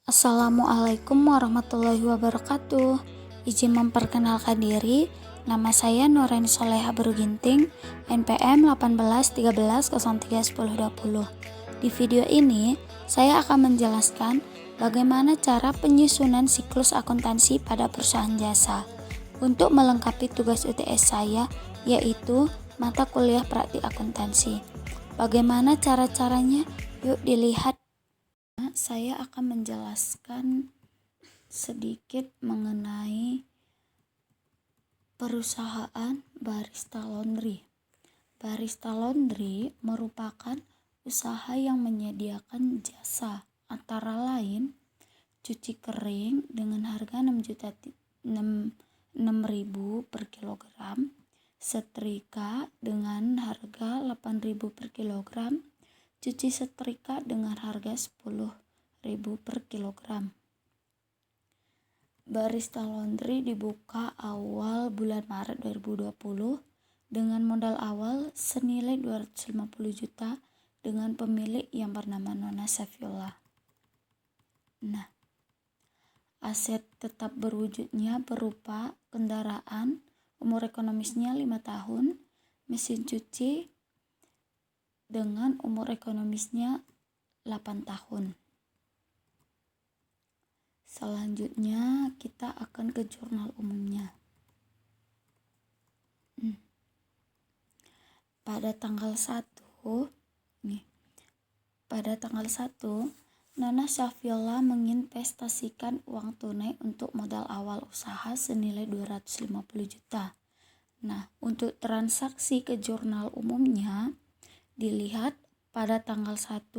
Assalamualaikum warahmatullahi wabarakatuh. Izin memperkenalkan diri, nama saya Nurani Soleha Beruginting, NPM 1813031020. Di video ini, saya akan menjelaskan bagaimana cara penyusunan siklus akuntansi pada perusahaan jasa. Untuk melengkapi tugas UTS saya, yaitu mata kuliah praktik akuntansi. Bagaimana cara-caranya? Yuk dilihat. Saya akan menjelaskan sedikit mengenai perusahaan barista laundry. Barista laundry merupakan usaha yang menyediakan jasa antara lain cuci kering dengan harga 6.000 per kilogram, setrika dengan harga 8.000 per kilogram, cuci setrika dengan harga 10.000 per kilogram. Barista laundry dibuka awal bulan Maret 2020 dengan modal awal senilai 250 juta dengan pemilik yang bernama Nona Safiola. Nah, aset tetap berwujudnya berupa kendaraan, umur ekonomisnya 5 tahun, mesin cuci dengan umur ekonomisnya 8 tahun. Selanjutnya kita akan ke jurnal umumnya. Pada tanggal 1 Nona Safiola menginvestasikan uang tunai untuk modal awal usaha senilai 250 juta. Nah, untuk transaksi ke jurnal umumnya dilihat pada tanggal 1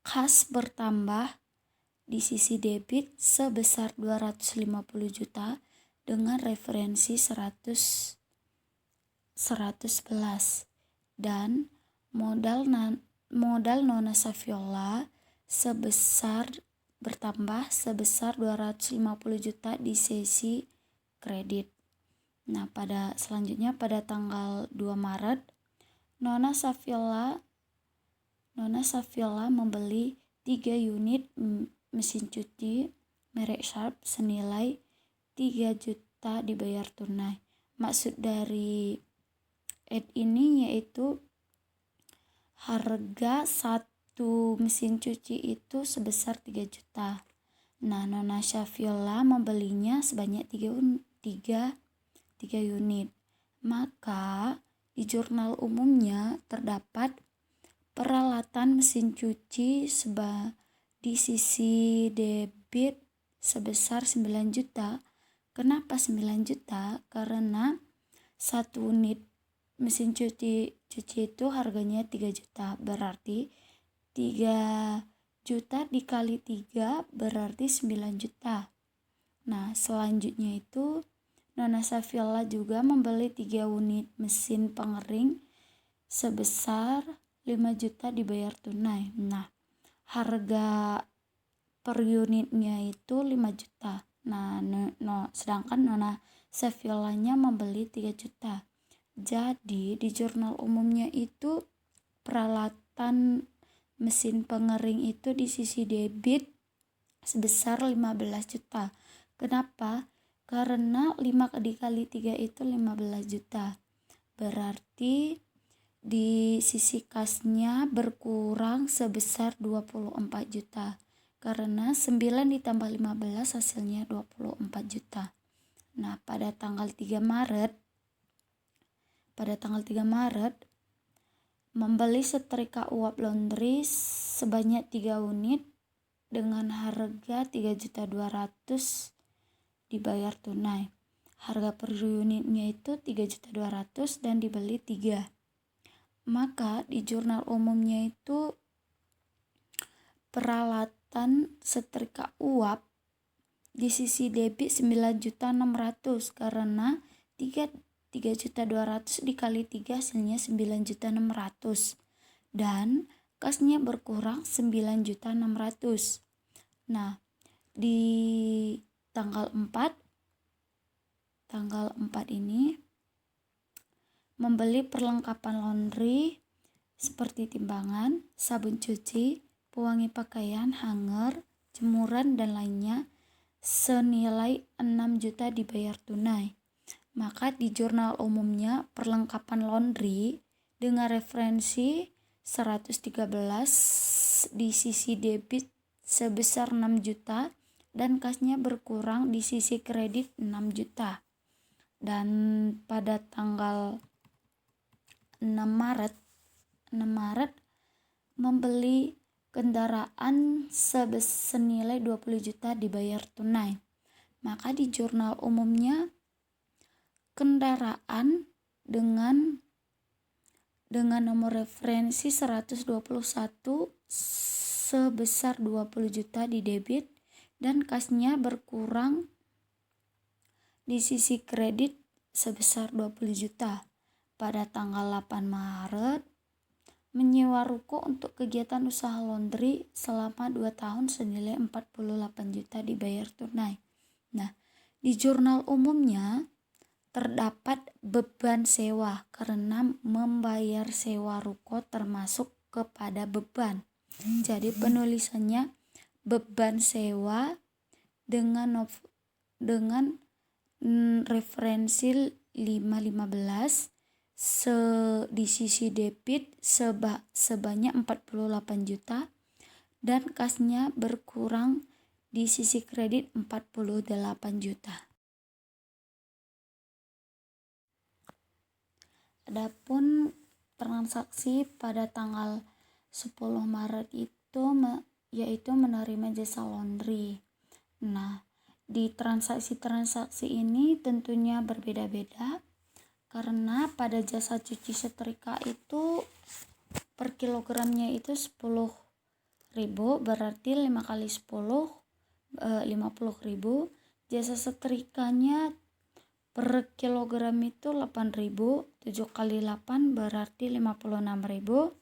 kas bertambah di sisi debit sebesar 250 juta dengan referensi 111 dan modal Nona Safiola bertambah sebesar 250 juta di sisi kredit. Nah, selanjutnya pada tanggal 2 Maret Nona Safiola membeli 3 unit mesin cuci merek Sharp senilai 3 juta dibayar tunai. Maksud dari ini yaitu harga satu mesin cuci itu sebesar 3 juta. Nah, Nona Safiola membelinya sebanyak 3 unit. Maka di jurnal umumnya terdapat peralatan mesin cuci di sisi debit sebesar 9 juta. Kenapa 9 juta? Karena satu unit mesin cuci itu harganya 3 juta. Berarti 3 juta dikali 3 berarti 9 juta. Nah, selanjutnya itu Nona Safiola juga membeli 3 unit mesin pengering sebesar 5 juta dibayar tunai. Nah, harga per unitnya itu 5 juta. Nah, sedangkan Nona Safiolanya membeli 3 juta. Jadi di jurnal umumnya itu peralatan mesin pengering itu di sisi debit sebesar 15 juta. Kenapa? Karena 5 dikali 3 itu 15 juta. Berarti di sisi kasnya berkurang sebesar 24 juta. Karena 9 ditambah 15 hasilnya 24 juta. Nah, pada tanggal 3 Maret membeli setrika uap laundry sebanyak 3 unit dengan harga 3.200.000 dibayar tunai. Harga per unitnya itu 3.200.000 dan dibeli 3. Maka di jurnal umumnya itu peralatan setrika uap di sisi debit 9.600.000 karena 3.200.000 dikali 3 hasilnya 9.600.000 dan kasnya berkurang 9.600.000. Nah, di tanggal 4 ini membeli perlengkapan laundry seperti timbangan, sabun cuci, pewangi pakaian, hanger, jemuran, dan lainnya senilai 6 juta dibayar tunai. Maka di jurnal umumnya perlengkapan laundry dengan referensi 113 di sisi debit sebesar 6 juta dan kasnya berkurang di sisi kredit 6 juta. Dan pada tanggal 6 Maret membeli kendaraan senilai 20 juta dibayar tunai. Maka di jurnal umumnya kendaraan dengan nomor referensi 121 sebesar 20 juta di debit dan kasnya berkurang di sisi kredit sebesar 20 juta. Pada tanggal 8 Maret menyewa ruko untuk kegiatan usaha laundry selama 2 tahun senilai 48 juta dibayar tunai. Nah, di jurnal umumnya terdapat beban sewa karena membayar sewa ruko termasuk kepada beban. Jadi penulisannya beban sewa dengan referensi 515 di sisi debit sebanyak 48 juta dan kasnya berkurang di sisi kredit 48 juta. Adapun transaksi pada tanggal 10 Maret itu yaitu menerima jasa laundry. Nah, di transaksi-transaksi ini tentunya berbeda-beda karena pada jasa cuci setrika itu per kilogramnya itu 10.000, berarti 5 kali 10 50.000. Jasa setrikanya per kilogram itu 8.000, 7 kali 8 berarti 56.000.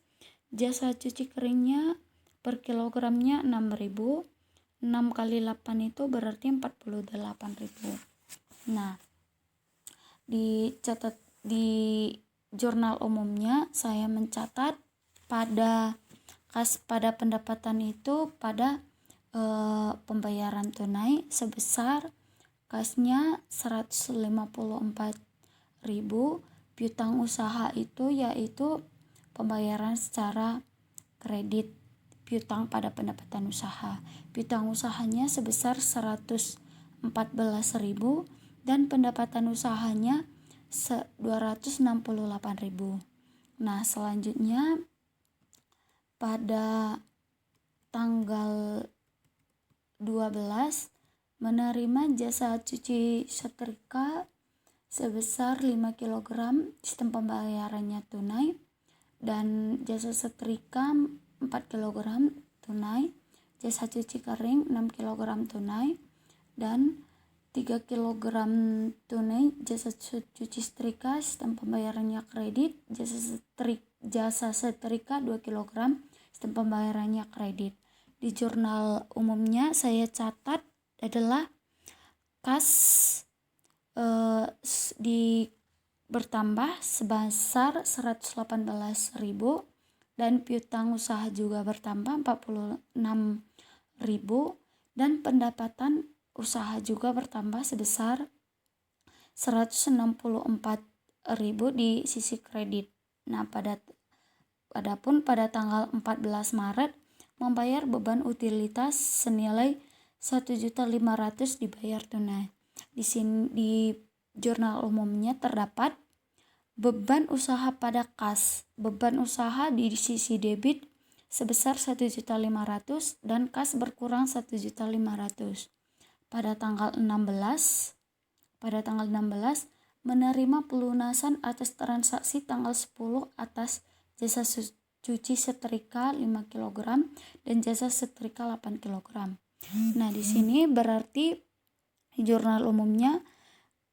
Jasa cuci keringnya per kilogramnya 6.000, 6 kali 8 itu berarti 48.000. Nah, dicatat di jurnal umumnya saya mencatat pada pendapatan itu pada pembayaran tunai sebesar kasnya 154.000, piutang usaha itu yaitu pembayaran secara kredit piutang pada pendapatan usaha. Piutang usahanya sebesar 114.000 dan pendapatan usahanya 268.000. Nah, selanjutnya pada tanggal 12 menerima jasa cuci setrika sebesar 5 kg, sistem pembayarannya tunai, dan jasa setrika 4 kg tunai, jasa cuci kering 6 kg tunai, dan 3 kg tunai jasa cuci setrika, sistem pembayarannya kredit, jasa setrika 2 kg, sistem pembayarannya kredit. Di jurnal umumnya saya catat adalah kas bertambah sebesar 118.000 dan piutang usaha juga bertambah 46.000 dan pendapatan usaha juga bertambah sebesar 164.000 di sisi kredit. Nah, adapun pada tanggal 14 Maret membayar beban utilitas senilai 1.500.000 dibayar tunai. Di sini di jurnal umumnya terdapat beban usaha pada kas. Beban usaha di sisi debit sebesar 1.500.000 dan kas berkurang 1.500.000. Pada tanggal 16 menerima pelunasan atas transaksi tanggal 10 atas jasa cuci setrika 5 kg dan jasa setrika 8 kg. Nah, di sini berarti jurnal umumnya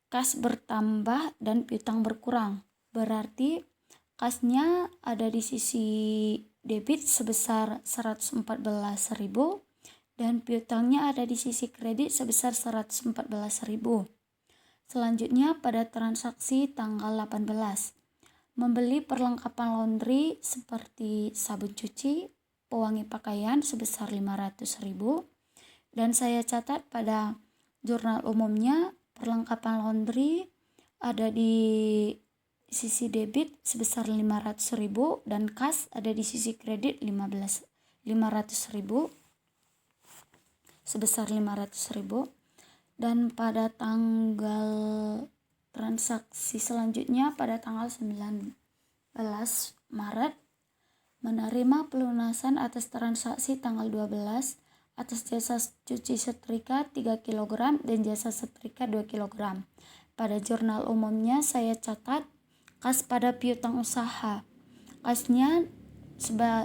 kas bertambah dan piutang berkurang. Berarti kasnya ada di sisi debit sebesar 114.000 dan piutangnya ada di sisi kredit sebesar 114.000. Selanjutnya pada transaksi tanggal 18 membeli perlengkapan laundry seperti sabun cuci, pewangi pakaian sebesar 500.000, Dan saya catat pada jurnal umumnya perlengkapan laundry ada di sisi debit sebesar 500.000 dan kas ada di sisi kredit 500.000 sebesar 500.000. Dan pada tanggal transaksi selanjutnya pada tanggal 19 Maret menerima pelunasan atas transaksi tanggal 12 atas jasa cuci setrika 3 kg dan jasa setrika 2 kg. Pada jurnal umumnya saya catat kas pada piutang usaha. Kasnya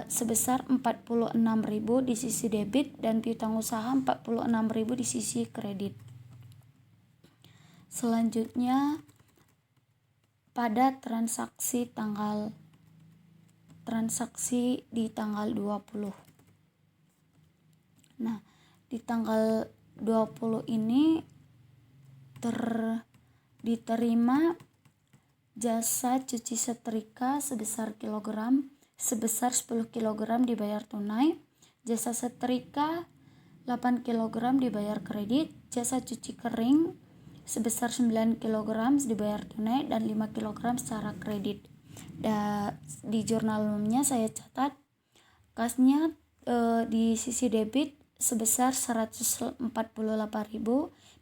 sebesar 46.000 di sisi debit dan piutang usaha 46.000 di sisi kredit. Selanjutnya pada transaksi di tanggal 20. Nah, di tanggal 20 ini diterima jasa cuci setrika sebesar 10 kg dibayar tunai, jasa setrika 8 kg dibayar kredit, jasa cuci kering sebesar 9 kg dibayar tunai dan 5 kg secara kredit. Di jurnal umumnya saya catat kasnya di sisi debit sebesar 148.000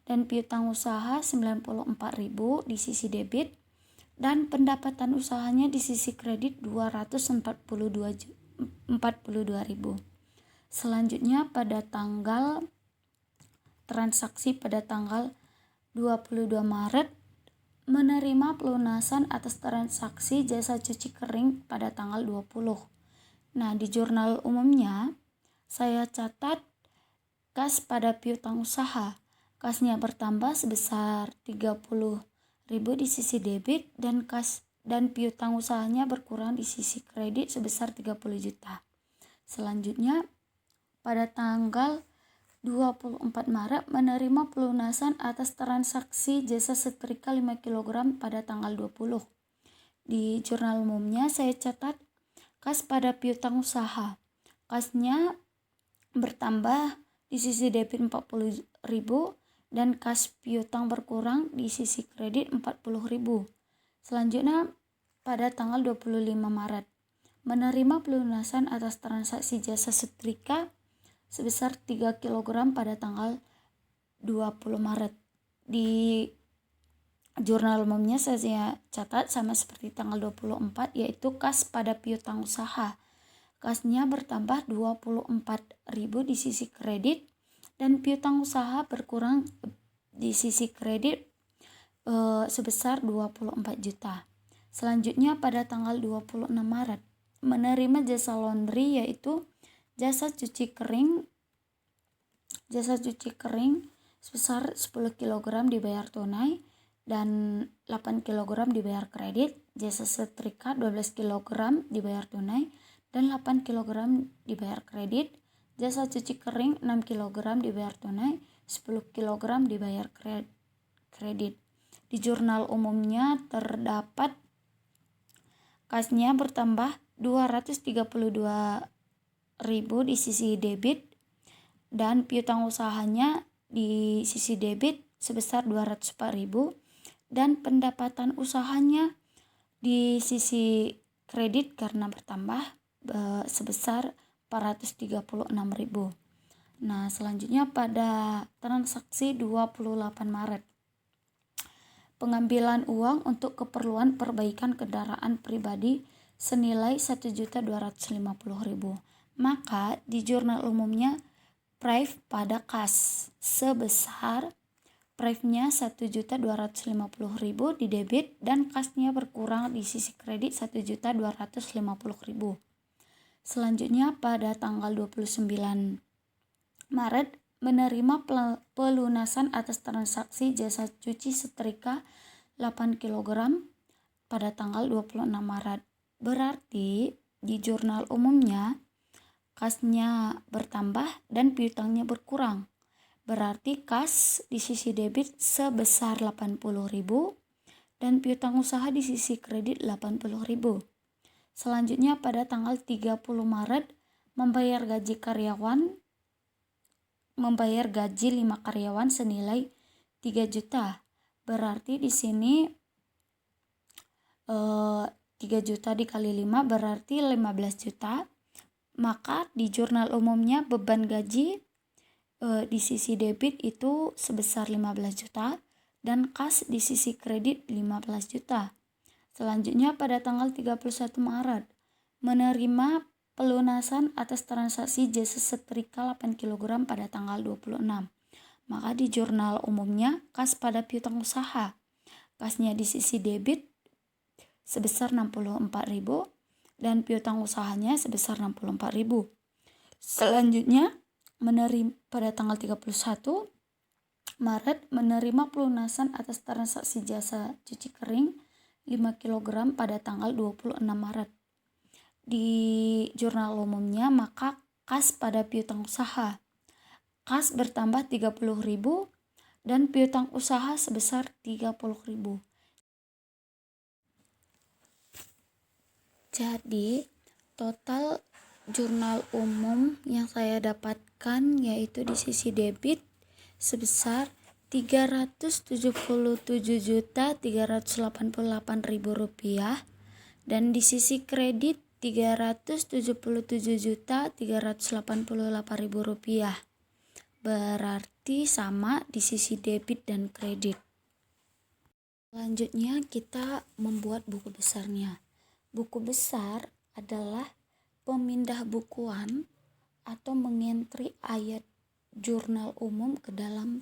dan piutang usaha 94.000 di sisi debit dan pendapatan usahanya di sisi kredit 242.000. Selanjutnya pada tanggal transaksi pada tanggal 22 Maret menerima pelunasan atas transaksi jasa cuci kering pada tanggal 20. Nah, di jurnal umumnya saya catat kas pada piutang usaha. Kasnya bertambah sebesar 30.000 di sisi debit dan kas dan piutang usahanya berkurang di sisi kredit sebesar 30 juta. Selanjutnya pada tanggal 24 Maret menerima pelunasan atas transaksi jasa setrika 5 kg pada tanggal 20. Di jurnal umumnya saya catat kas pada piutang usaha. Kasnya bertambah di sisi debit 40.000 dan kas piutang berkurang di sisi kredit 40.000. Selanjutnya pada tanggal 25 Maret menerima pelunasan atas transaksi jasa setrika sebesar 3 kg pada tanggal 20 Maret. Di jurnal umumnya saya catat sama seperti tanggal 24 yaitu kas pada piutang usaha. Kasnya bertambah 24.000 di sisi kredit dan piutang usaha berkurang di sisi kredit sebesar 24 juta. Selanjutnya pada tanggal 26 Maret menerima jasa laundry yaitu jasa cuci kering sebesar 10 kg dibayar tunai dan 8 kg dibayar kredit, jasa setrika 12 kg dibayar tunai dan 8 kg dibayar kredit, jasa cuci kering 6 kg dibayar tunai, 10 kg dibayar kredit. Di jurnal umumnya terdapat kasnya bertambah 232.000 di sisi debit dan piutang usahanya di sisi debit sebesar 204.000 dan pendapatan usahanya di sisi kredit karena bertambah sebesar 436.000. Nah, selanjutnya pada transaksi 28 Maret pengambilan uang untuk keperluan perbaikan kendaraan pribadi senilai 1.250.000. Maka di jurnal umumnya prive pada kas sebesar prive-nya 1.250.000 di debit dan kasnya berkurang di sisi kredit 1.250.000. Selanjutnya pada tanggal 29 Maret menerima pelunasan atas transaksi jasa cuci setrika 8 kg pada tanggal 26 Maret. Berarti di jurnal umumnya kasnya bertambah dan piutangnya berkurang. Berarti kas di sisi debit sebesar 80.000 dan piutang usaha di sisi kredit 80.000. Selanjutnya pada tanggal 30 Maret membayar gaji karyawan membayar gaji 5 karyawan senilai 3 juta. Berarti di sini 3 juta dikali 5 berarti 15 juta. Maka di jurnal umumnya beban gaji di sisi debit itu sebesar 15 juta dan kas di sisi kredit 15 juta. Selanjutnya pada tanggal 31 Maret menerima pelunasan atas transaksi jasa setrika 8 kg pada tanggal 26. Maka di jurnal umumnya kas pada piutang usaha. Kasnya di sisi debit sebesar 64.000 dan piutang usahanya sebesar 64.000. Selanjutnya pada tanggal 31 Maret menerima pelunasan atas transaksi jasa cuci kering 5 kg pada tanggal 26 Maret. Di jurnal umumnya maka kas pada piutang usaha. Kas bertambah 30.000 dan piutang usaha sebesar 30.000. Jadi total jurnal umum yang saya dapatkan yaitu di sisi debit sebesar Rp377.388.000 dan di sisi kredit Rp377.388.000. Berarti sama di sisi debit dan kredit. Selanjutnya kita membuat buku besarnya. Buku besar adalah pemindah bukuan atau mengentri ayat jurnal umum ke dalam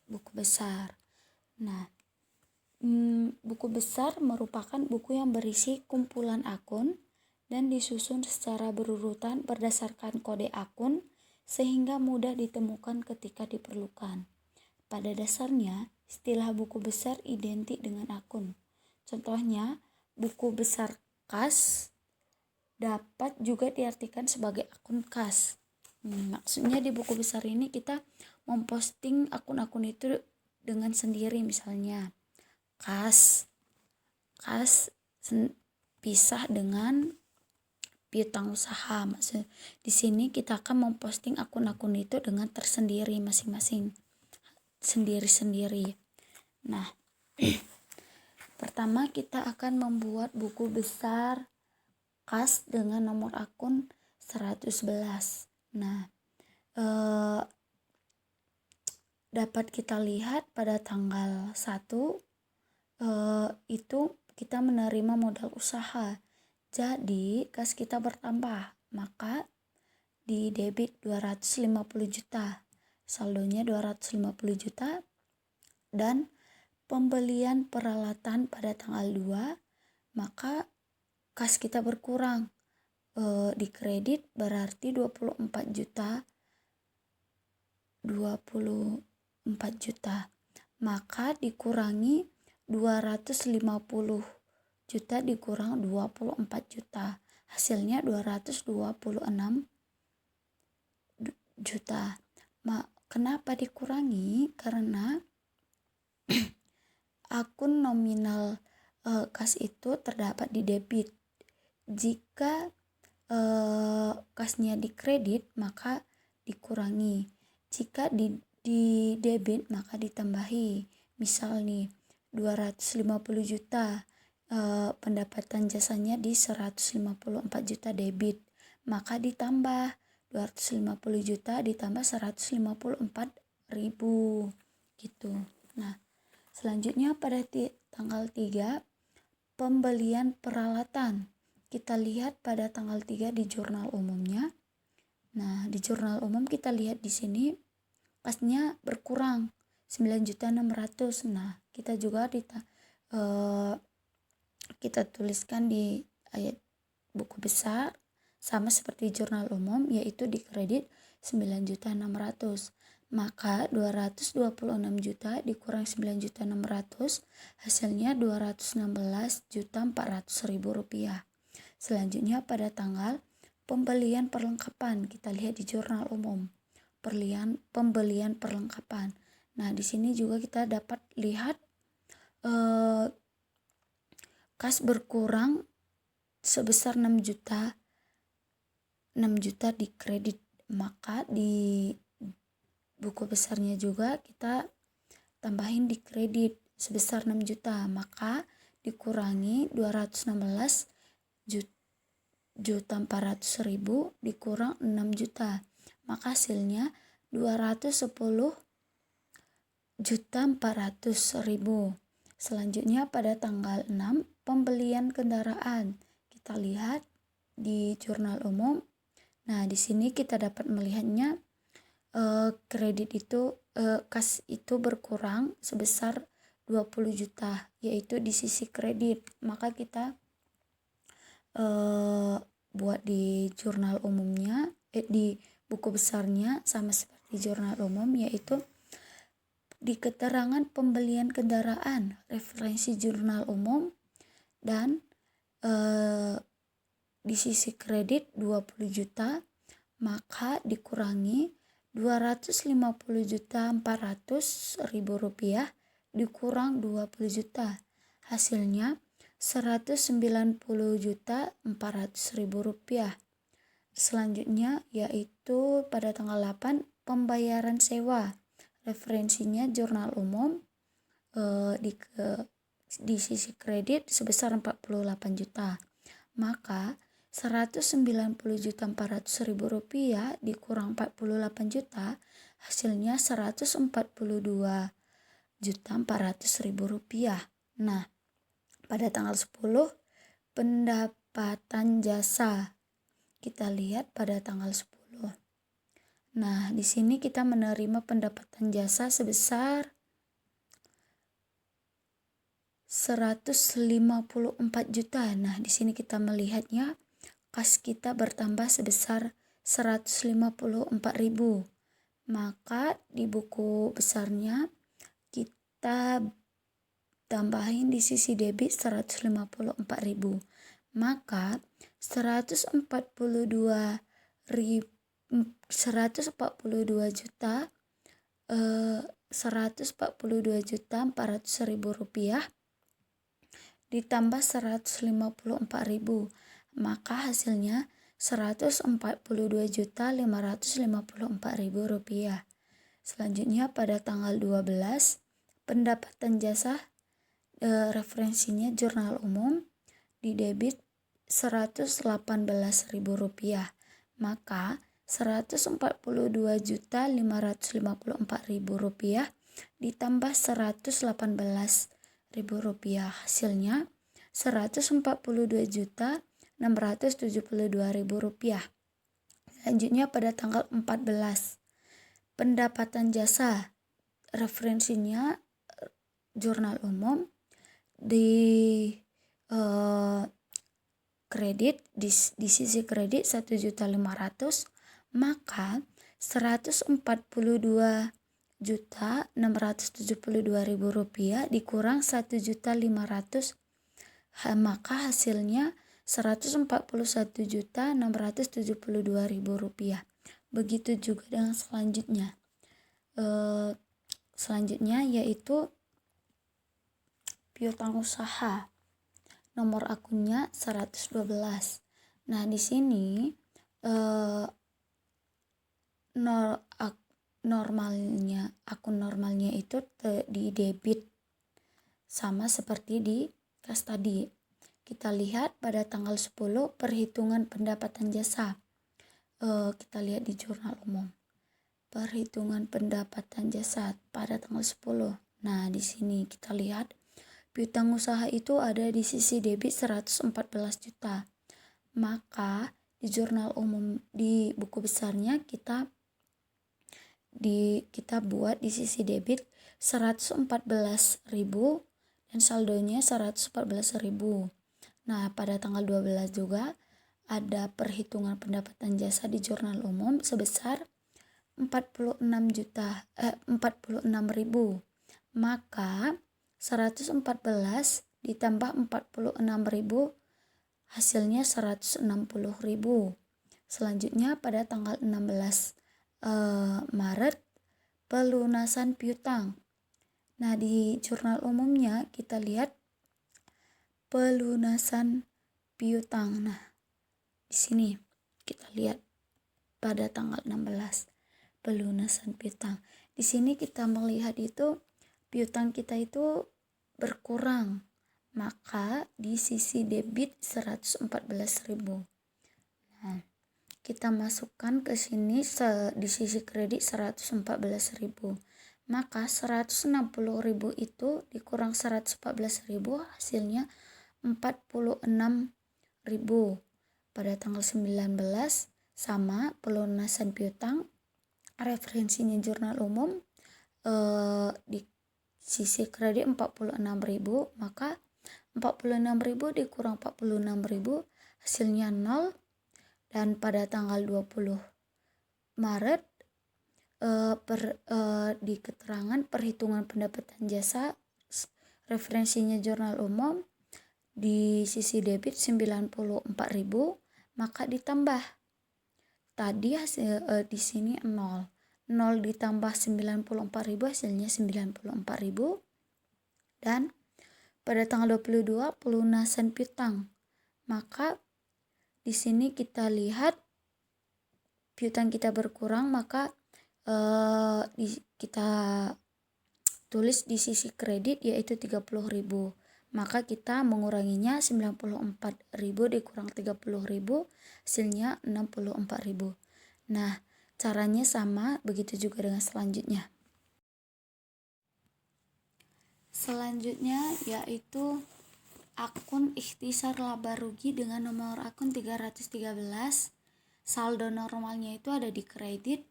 buku besar. Nah, buku besar merupakan buku yang berisi kumpulan akun dan disusun secara berurutan berdasarkan kode akun sehingga mudah ditemukan ketika diperlukan. Pada dasarnya, istilah buku besar identik dengan akun. Contohnya, buku besar kas dapat juga diartikan sebagai akun kas. Maksudnya di buku besar ini kita memposting akun-akun itu dengan sendiri, misalnya kas pisah dengan piutang usaha. Maksud di sini kita akan memposting akun-akun itu dengan tersendiri masing-masing, sendiri-sendiri. Nah, pertama kita akan membuat buku besar kas dengan nomor akun 111. Nah, dapat kita lihat pada tanggal 1 itu kita menerima modal usaha. Jadi kas kita bertambah, maka di debit 250 juta. Saldonya 250 juta dan pembelian peralatan pada tanggal 2, maka kas kita berkurang. Di kredit berarti 24 juta. Maka dikurangi 250 juta dikurang 24 juta. Hasilnya 226 juta. Kenapa dikurangi? Karena akun nominal kas itu terdapat di debit. Jika kasnya di kredit maka dikurangi. Jika di debit maka ditambahi. Misal nih 250 juta pendapatan jasanya di 154 juta debit, maka ditambah 250 juta ditambah 154.000 gitu. Nah, selanjutnya pada tanggal 3 pembelian peralatan. Kita lihat pada tanggal 3 di jurnal umumnya. Nah, di jurnal umum kita lihat di sini kasnya berkurang 9.600.000. Nah, kita juga kita tuliskan di ayat buku besar sama seperti jurnal umum, yaitu di kredit 9.600.000. Maka 226 juta dikurang 9.600.000 hasilnya 216.400.000 rupiah. Selanjutnya pada tanggal pembelian perlengkapan, kita lihat di jurnal umum pembelian perlengkapan. Nah, di sini juga kita dapat lihat kas berkurang sebesar 6 juta di kredit, maka di buku besarnya juga kita tambahin di kredit sebesar 6 juta, maka dikurangi 216 juta 400.000 dikurang 6 juta, maka hasilnya 210 juta 400.000. Selanjutnya pada tanggal 6 pembelian kendaraan, kita lihat di jurnal umum. Nah, di sini kita dapat melihatnya kredit itu kas itu berkurang sebesar 20 juta, yaitu di sisi kredit. Maka kita buat di jurnal umumnya, di buku besarnya sama seperti jurnal umum, yaitu di keterangan pembelian kendaraan referensi jurnal umum dan di sisi kredit 20 juta, maka dikurangi 250 juta 400.000 rupiah dikurang 20 juta, hasilnya 190 juta 400.000 rupiah. Selanjutnya yaitu pada tanggal 8 pembayaran sewa, referensinya jurnal umum, di sisi kredit sebesar 48 juta, maka 190 juta 400.000 rupiah dikurang 48 juta, hasilnya 142 juta 400.000 rupiah. Nah, pada tanggal 10 pendapatan jasa, kita lihat pada tanggal 10. Nah, di sini kita menerima pendapatan jasa sebesar 154 juta. Nah, di sini kita melihatnya kas kita bertambah sebesar 154.000. Maka di buku besarnya kita tambahin di sisi debit 154.000. Maka 142 juta 400.000 rupiah ditambah 154.000, maka hasilnya 142.554.000 rupiah. Selanjutnya pada tanggal 12 pendapatan jasa, referensinya jurnal umum, di debit 118.000 rupiah, maka 142.554.000 rupiah ditambah 118.000 rupiah, hasilnya 142.672.000 rupiah. Selanjutnya pada tanggal 14 pendapatan jasa, referensinya jurnal umum, di kredit di sisi kredit 1.500.000, maka 142.672.000 rupiah dikurang 1.500.000, maka hasilnya 141.672.000 rupiah. Begitu juga dengan selanjutnya. Selanjutnya yaitu piutang usaha, nomor akunnya 112. Nah, di sini akun normalnya itu di debit sama seperti di kas tadi. Kita lihat pada tanggal 10 perhitungan pendapatan jasa. Kita lihat di jurnal umum. Perhitungan pendapatan jasa pada tanggal 10. Nah, di sini kita lihat piutang usaha itu ada di sisi debit 114 juta. Maka di jurnal umum, di buku besarnya kita buat di sisi debit 114.000 dan saldonya 114.000. Nah, pada tanggal 12 juga ada perhitungan pendapatan jasa di jurnal umum sebesar 46.000. Maka 114 ditambah 46.000 hasilnya 160.000. Selanjutnya pada tanggal 16 Maret pelunasan piutang. Nah, di jurnal umumnya kita lihat pelunasan piutang. Nah, di sini kita lihat pada tanggal 16 pelunasan piutang. Di sini kita melihat itu piutang kita itu berkurang, maka di sisi debit 114.000. Nah, kita masukkan ke sini di sisi kredit 114.000. Maka 160.000 itu dikurang 114.000 hasilnya 46.000. Pada tanggal 19 sama pelunasan piutang, referensinya jurnal umum di sisi kredit 46.000, maka 46.000 dikurang 46.000 hasilnya 0. Dan pada tanggal 20 Maret di keterangan perhitungan pendapatan jasa referensinya jurnal umum di sisi debit 94.000, maka ditambah tadi hasil di sini 0 ditambah 94.000 hasilnya 94.000. Dan pada tanggal 22 pelunasan piutang, maka di sini kita lihat piutang kita berkurang, maka kita tulis di sisi kredit yaitu 30.000. Maka kita menguranginya 94.000 dikurang 30.000 hasilnya 64.000. Nah, caranya sama, begitu juga dengan selanjutnya. Selanjutnya yaitu akun ikhtisar laba rugi dengan nomor akun 313. Saldo normalnya itu ada di kredit.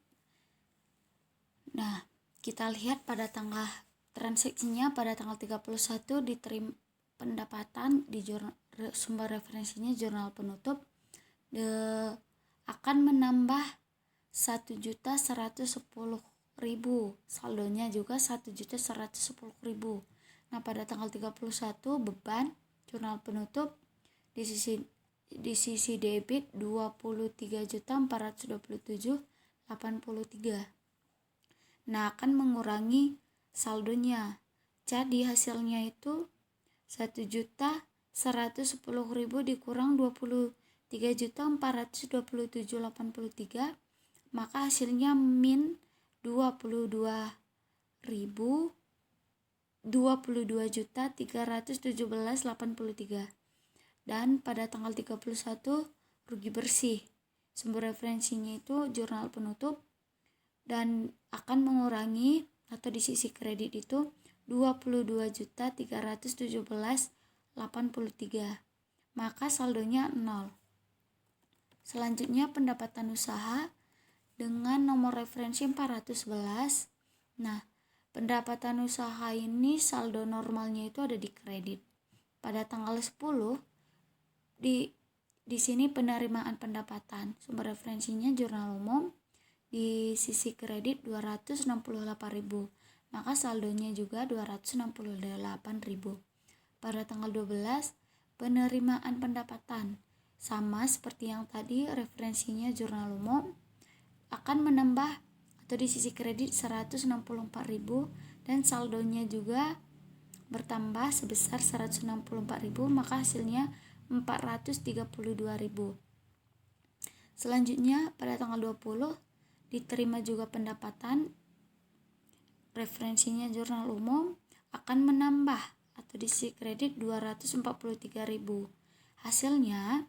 Nah, kita lihat pada tanggal transaksinya pada tanggal 31 diterima pendapatan di sumber referensinya jurnal penutup akan menambah 1.110.000. Saldonya juga 1.110.000. Nah, pada tanggal 31 beban jurnal penutup di sisi debit 23.427.83. Nah, akan mengurangi saldonya. Jadi hasilnya itu 1.110.000 dikurang 23.427.83, maka hasilnya min 22.317.83. Dan pada tanggal 31 rugi bersih. Sumber referensinya itu jurnal penutup dan akan mengurangi atau di sisi kredit itu 22.317.83, maka saldonya 0. Selanjutnya pendapatan usaha dengan nomor referensi 411. Nah, pendapatan usaha ini saldo normalnya itu ada di kredit. Pada tanggal 10 di sini penerimaan pendapatan, sumber referensinya jurnal umum, di sisi kredit 268.000, maka saldonya juga 268.000. Pada tanggal 12 penerimaan pendapatan, sama seperti yang tadi referensinya jurnal umum, akan menambah atau di sisi kredit 164.000 dan saldonya juga bertambah sebesar 164.000, maka hasilnya 432.000. Selanjutnya pada tanggal 20 diterima juga pendapatan referensinya jurnal umum akan menambah atau di sisi kredit 243.000. Hasilnya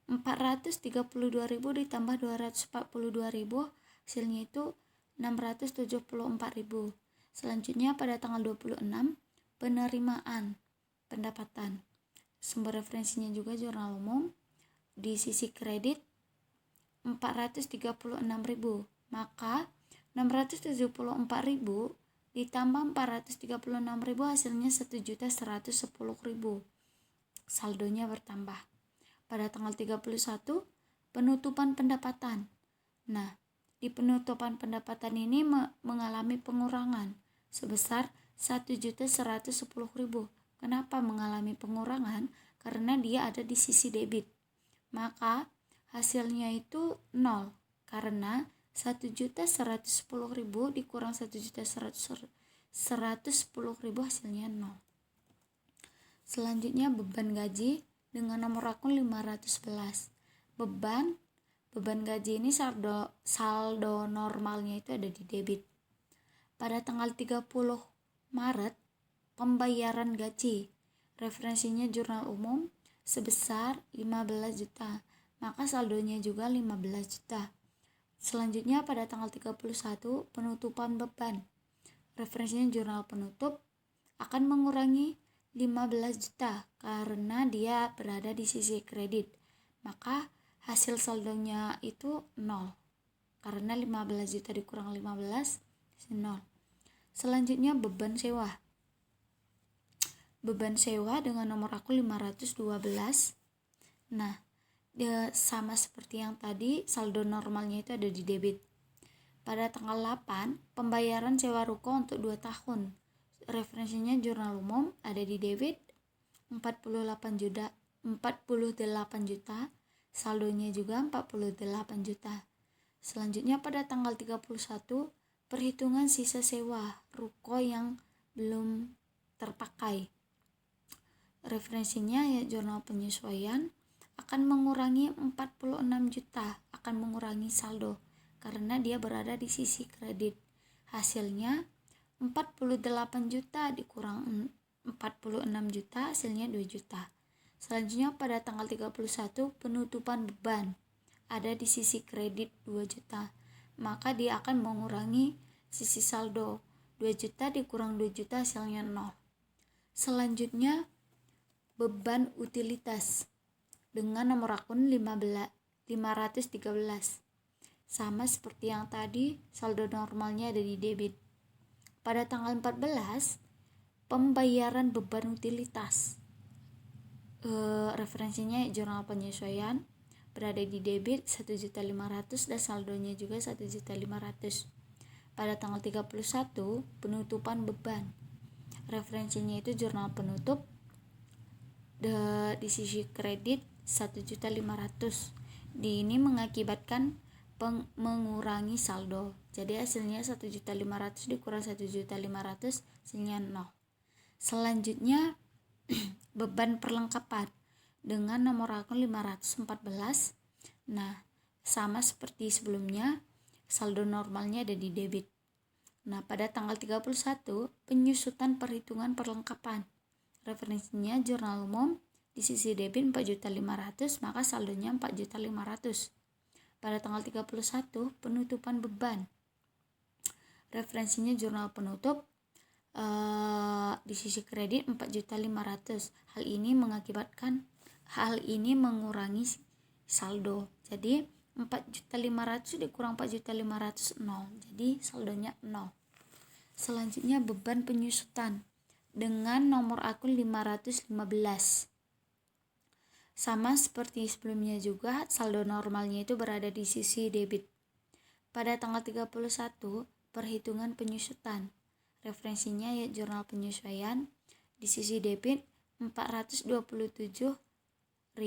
432.000 ditambah 242.000, hasilnya itu 674.000. Selanjutnya pada tanggal 26 penerimaan pendapatan, sumber referensinya juga jurnal umum, di sisi kredit 436.000, maka 674.000 ditambah 436.000 hasilnya 1.110.000. Saldonya bertambah. Pada tanggal 31 penutupan pendapatan. Nah, di penutupan pendapatan ini mengalami pengurangan sebesar 1.110.000. Kenapa mengalami pengurangan? Karena dia ada di sisi debit. Maka hasilnya itu 0 karena 1.110.000 dikurang 1.110.000 hasilnya 0. Selanjutnya beban gaji dengan nomor akun 511. Beban beban gaji ini saldo normalnya itu ada di debit. Pada tanggal 30 Maret, pembayaran gaji, referensinya jurnal umum sebesar 15 juta, maka saldonya juga 15 juta. Selanjutnya pada tanggal 31, penutupan beban, referensinya jurnal penutup akan mengurangi 15 juta karena dia berada di sisi kredit, maka hasil saldonya itu 0 karena 15 juta dikurang 15 0. Selanjutnya beban sewa dengan nomor akun 512. Nah, sama seperti yang tadi, saldo normalnya itu ada di debit. Pada tanggal 8, pembayaran sewa ruko untuk 2 tahun, referensinya jurnal umum ada di debit 48 juta, saldonya juga 48 juta. Selanjutnya pada tanggal 31, perhitungan sisa sewa ruko yang belum terpakai, referensinya ya jurnal penyesuaian akan mengurangi 46 juta, akan mengurangi saldo karena dia berada di sisi kredit. Hasilnya 48 juta dikurang 46 juta, hasilnya 2 juta. Selanjutnya pada tanggal 31, penutupan beban ada di sisi kredit 2 juta, maka dia akan mengurangi sisi saldo 2 juta dikurang 2 juta, hasilnya 0. Selanjutnya beban utilitas dengan nomor akun 513. Sama seperti yang tadi, saldo normalnya ada di debit. Pada tanggal 14, pembayaran beban utilitas, referensinya jurnal penyesuaian berada di debit 1.500.000 dan saldonya juga 1.500.000. Pada tanggal 31, penutupan beban, referensinya itu jurnal penutup di sisi kredit 1.500.000. Ini mengakibatkan mengurangi saldo. Jadi hasilnya 1.500.000 dikurang 1.500.000, hasilnya 0. Selanjutnya beban perlengkapan dengan nomor akun 514. Nah, sama seperti sebelumnya, saldo normalnya ada di debit. Nah, pada tanggal 31, penyusutan perhitungan perlengkapan, referensinya jurnal umum di sisi debit 4.500.000, maka saldonya 4.500.000. Pada tanggal 31, penutupan beban, referensinya jurnal penutup di sisi kredit 4.500.000. Hal ini mengurangi saldo. Jadi 4.500.000 dikurang 4.500.000, 0. Jadi saldonya 0. Selanjutnya beban penyusutan dengan nomor akun 515. Sama seperti sebelumnya juga, saldo normalnya itu berada di sisi debit. Pada tanggal 31, perhitungan penyusutan, referensinya ya jurnal penyesuaian di sisi debit 427.083,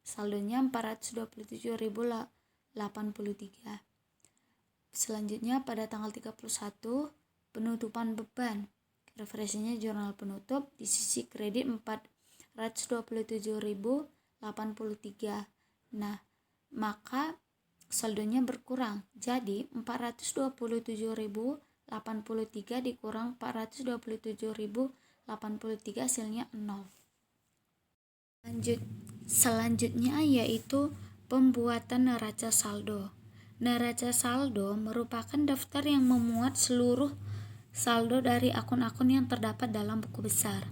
saldonya 427.083. Selanjutnya pada tanggal 31, penutupan beban, referensinya jurnal penutup di sisi kredit 427.083. Nah, maka saldonya berkurang, jadi 427.083 dikurang 427.083, hasilnya 0. Selanjutnya yaitu pembuatan neraca saldo. Neraca saldo merupakan daftar yang memuat seluruh saldo dari akun-akun yang terdapat dalam buku besar.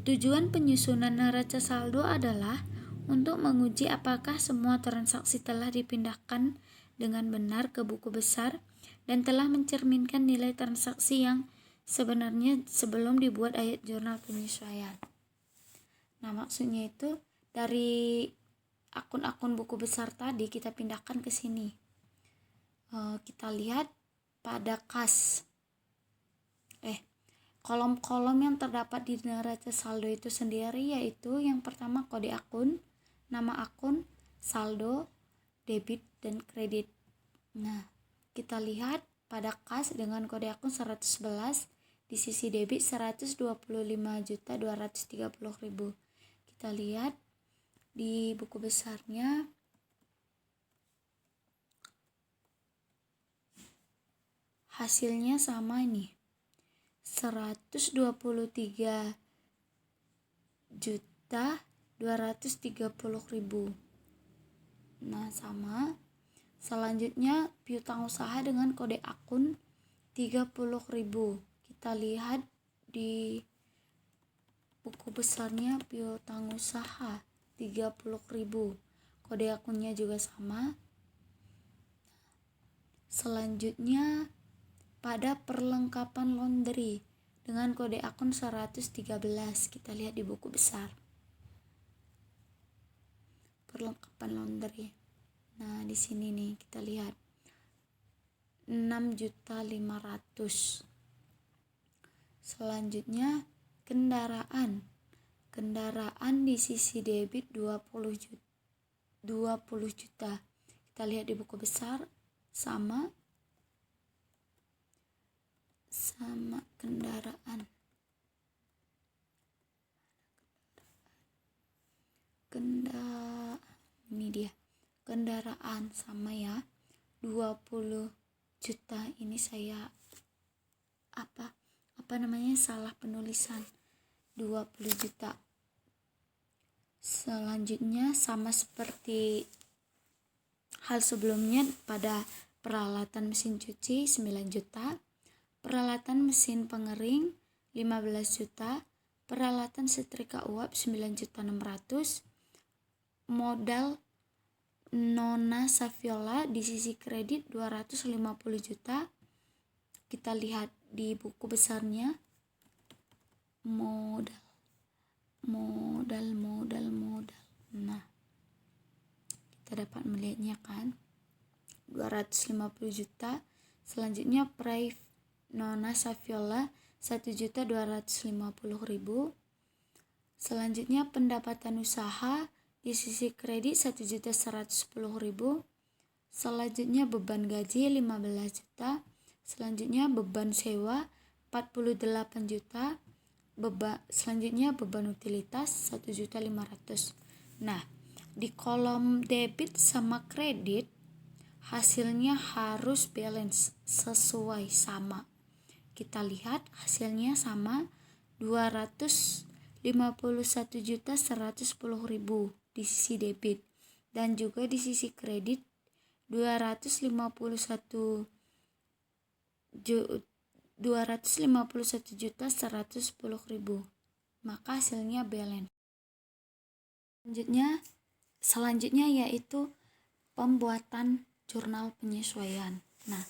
Tujuan penyusunan neraca saldo adalah untuk menguji apakah semua transaksi telah dipindahkan dengan benar ke buku besar dan telah mencerminkan nilai transaksi yang sebenarnya sebelum dibuat ayat jurnal penyesuaian. Nah, maksudnya itu dari akun-akun buku besar tadi kita pindahkan ke sini. Kita lihat pada kas. Kolom-kolom yang terdapat di neraca saldo itu sendiri yaitu yang pertama kode akun, nama akun, saldo, debit, dan kredit. Nah, kita lihat pada kas dengan kode akun 111, di sisi debit 125.230.000. Kita lihat di buku besarnya hasilnya sama nih, 123.230.000. Nah, sama. Selanjutnya piutang usaha dengan kode akun 30.000. Kita lihat di buku besarnya piutang usaha 30.000. Kode akunnya juga sama. Selanjutnya pada perlengkapan laundry dengan kode akun 113. Kita lihat di buku besar. Perlengkapan laundry. Nah, di sini nih kita lihat 6.500.000. Selanjutnya kendaraan. Kendaraan di sisi debit 20 juta. Kita lihat di buku besar sama kendaraan. Ini dia. Kendaraan sama ya, 20 juta. Ini saya salah penulisan, 20 juta. Selanjutnya sama seperti hal sebelumnya, pada peralatan mesin cuci 9 juta, peralatan mesin pengering 15 juta, peralatan setrika uap 9.600.000, modal Nona Saviola di sisi kredit 250 juta. Kita lihat di buku besarnya modal. Nah, kita dapat melihatnya kan, 250 juta. Selanjutnya Prive Nona Saviola 1.250.000. Selanjutnya pendapatan usaha di sisi kredit 1.110.000. Selanjutnya beban gaji 15 juta. Selanjutnya beban sewa 48 juta. Selanjutnya beban utilitas 1.500.000. Nah, di kolom debit sama kredit hasilnya harus balance, sesuai, sama. Kita lihat hasilnya sama, 251.110.000 di sisi debit, dan juga di sisi kredit 251.110.000. Maka hasilnya balance. Selanjutnya yaitu pembuatan jurnal penyesuaian. Nah,